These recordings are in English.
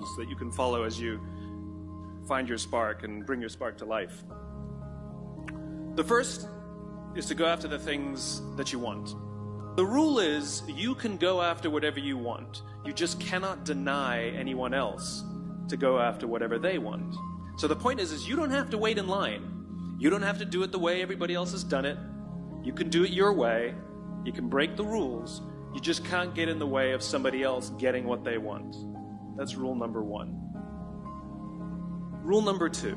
rules that you can follow as you find your spark and bring your spark to life. The first is to go after the things that you want. The rule is you can go after whatever you want. You just cannot deny anyone else to go after whatever they want. So the point is you don't have to wait in line. You don't have to do it the way everybody else has done it. You can do it your way. You can break the rules. You just can't get in the way of somebody else getting what they want. That's rule number 1. Rule number 2.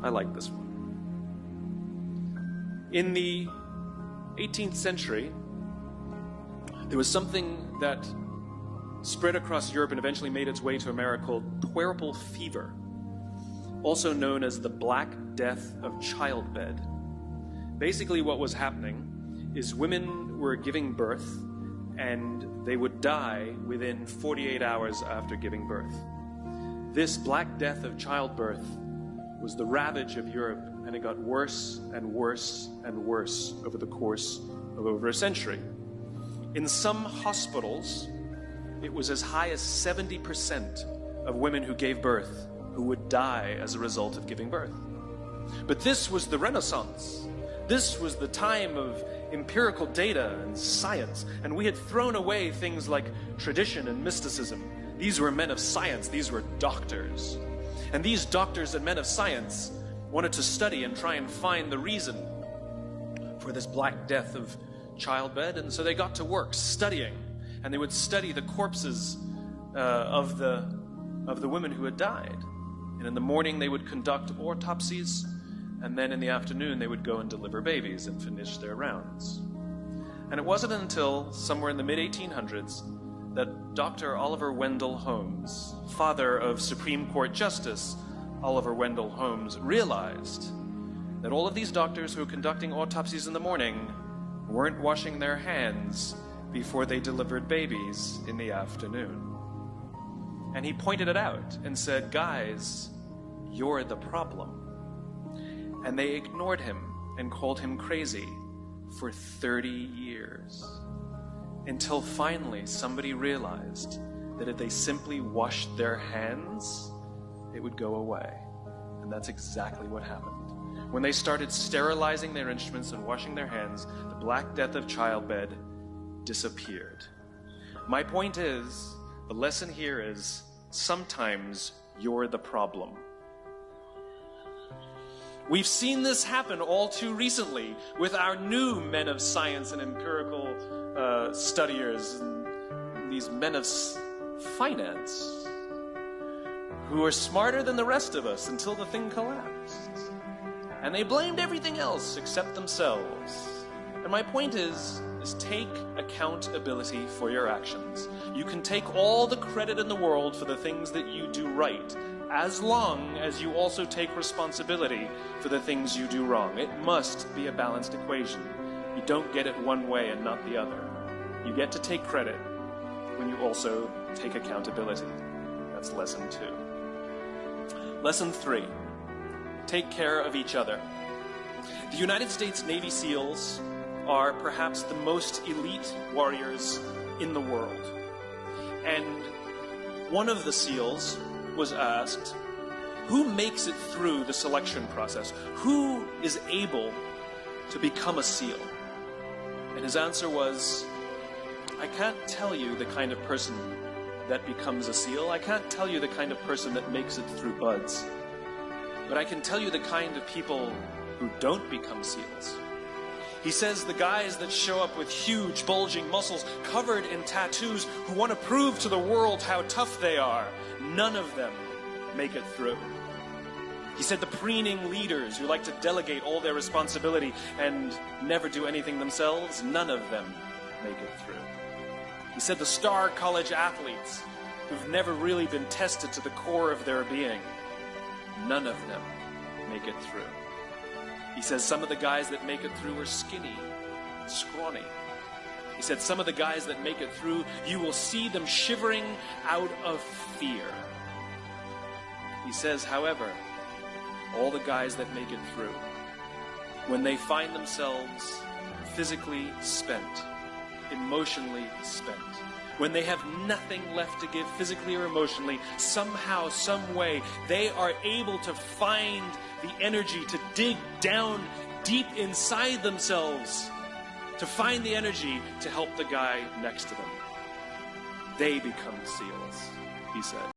I like this one. In the 18th century, there was something that spread across Europe and eventually made its way to America called puerperal fever, also known as the Black Death of childbed. Basically what was happening is women were giving birth and they would die within 48 hours after giving birth. This Black Death of childbirth was the ravage of Europe, and it got worse and worse and worse over the course of over a century. In some hospitals, it was as high as 70% of women who gave birth who would die as a result of giving birth. But this was the Renaissance. This was the time of empirical data and science, and we had thrown away things like tradition and mysticism. These were men of science. These were doctors. And these doctors and men of science wanted to study and try and find the reason for this Black Death of childbed, and so they got to work studying, and they would study the corpses of the women who had died. And in the morning they would conduct autopsies, and then in the afternoon they would go and deliver babies and finish their rounds. And it wasn't until somewhere in the mid-1800s that Dr. Oliver Wendell Holmes, father of Supreme Court Justice Oliver Wendell Holmes, realized that all of these doctors who were conducting autopsies in the morning weren't washing their hands before they delivered babies in the afternoon. And he pointed it out and said, "Guys, you're the problem." And they ignored him and called him crazy for 30 years. Until finally somebody realized that if they simply washed their hands, it would go away. And that's exactly what happened. When they started sterilizing their instruments and washing their hands, the Black Death of childbed disappeared. My point is, the lesson here is, sometimes you're the problem. We've seen this happen all too recently with our new men of science and empirical studiers, and these men of finance who are smarter than the rest of us until the thing collapsed. And they blamed everything else except themselves. And my point is take accountability for your actions. You can take all the credit in the world for the things that you do right, as long as you also take responsibility for the things you do wrong. It must be a balanced equation. You don't get it one way and not the other. You get to take credit when you also take accountability. That's lesson 2. Lesson 3. Take care of each other. The United States Navy SEALs are perhaps the most elite warriors in the world. And one of the SEALs was asked, who makes it through the selection process? Who is able to become a SEAL? And his answer was, I can't tell you the kind of person that becomes a SEAL. I can't tell you the kind of person that makes it through buds. But I can tell you the kind of people who don't become SEALs. He says the guys that show up with huge, bulging muscles, covered in tattoos, who want to prove to the world how tough they are, none of them make it through. He said the preening leaders who like to delegate all their responsibility and never do anything themselves, none of them make it through. He said the star college athletes who've never really been tested to the core of their being, none of them make it through. He says some of the guys that make it through are skinny, scrawny. He said some of the guys that make it through, you will see them shivering out of fear. He says, however, all the guys that make it through, when they find themselves physically spent, emotionally spent, when they have nothing left to give physically or emotionally, somehow, some way, they are able to find the energy to dig down deep inside themselves, to find the energy to help the guy next to them. They become SEALs, he said.